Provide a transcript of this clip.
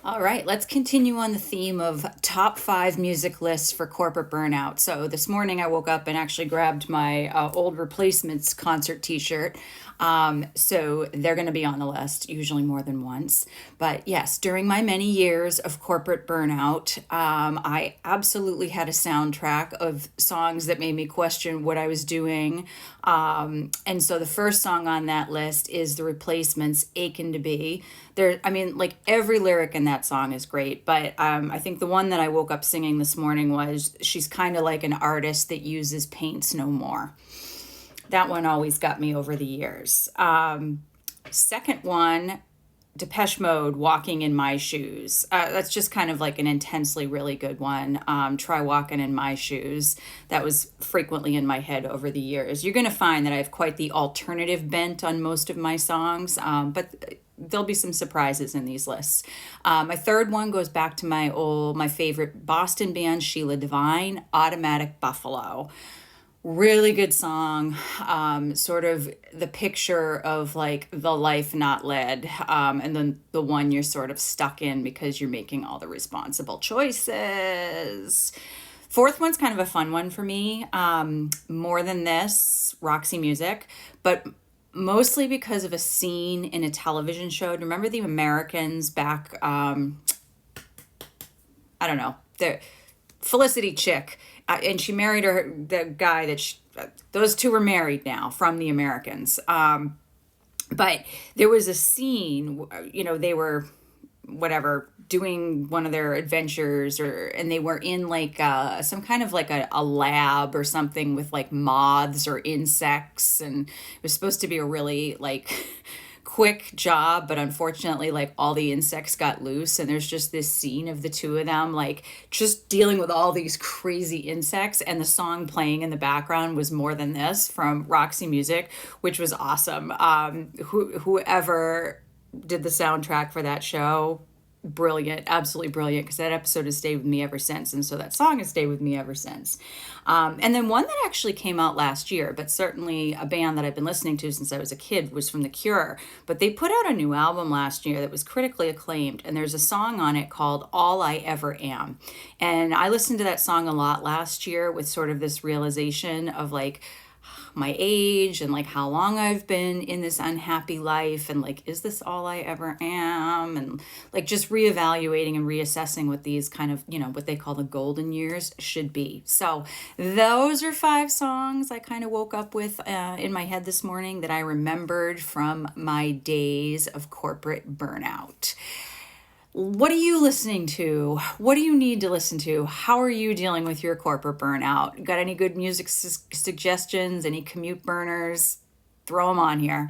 All right, let's continue on the theme of top five music lists for corporate burnout. So this morning I woke up and actually grabbed my old Replacements concert T-shirt. So they're going to be on the list, usually more than once. But yes, during my many years of corporate burnout, I absolutely had a soundtrack of songs that made me question what I was doing. And so the first song on that list is The Replacements' "Aching to Be." There, I mean, like every lyric in that song is great, but I think the one that I woke up singing this morning was "She's kind of like an artist that uses paints no more." That one always got me over the years. Second one, Depeche Mode, "Walking in My Shoes." That's just kind of like an intensely really good one. Try walking in my shoes. That was frequently in my head over the years. You're going to find that I have quite the alternative bent on most of my songs, but there'll be some surprises in these lists. My third one goes back to my favorite Boston band, Sheila Divine, "Automatic Buffalo." Really good song. Sort of the picture of like the life not led, and then the one you're sort of stuck in because you're making all the responsible choices. Fourth one's kind of a fun one for me. More Than This, Roxy Music, but mostly because of a scene in a television show. Do you remember The Americans back? I don't know. The Felicity Chick, and she married the guy those two are married now from The Americans. But there was a scene, they were whatever doing one of their adventures, and they were in like some kind of like a lab or something with like moths or insects, and it was supposed to be a really like quick job, but unfortunately like all the insects got loose, and there's just this scene of the two of them like just dealing with all these crazy insects, and the song playing in the background was More Than This from Roxy Music, which was awesome. Whoever did the soundtrack for that show, brilliant, absolutely brilliant, because that episode has stayed with me ever since, and so that song has stayed with me ever since. And then one that actually came out last year, but certainly a band that I've been listening to since I was a kid, was from The Cure. But they put out a new album last year that was critically acclaimed, and there's a song on it called "All I Ever Am." And I listened to that song a lot last year with sort of this realization of like my age and like how long I've been in this unhappy life, and like, is this all I ever am? And like just reevaluating and reassessing what these kind of, what they call the golden years should be. So those are five songs I kind of woke up with in my head this morning that I remembered from my days of corporate burnout. What are you listening to? What do you need to listen to? How are you dealing with your corporate burnout? Got any good music suggestions? Any commute burners? Throw them on here.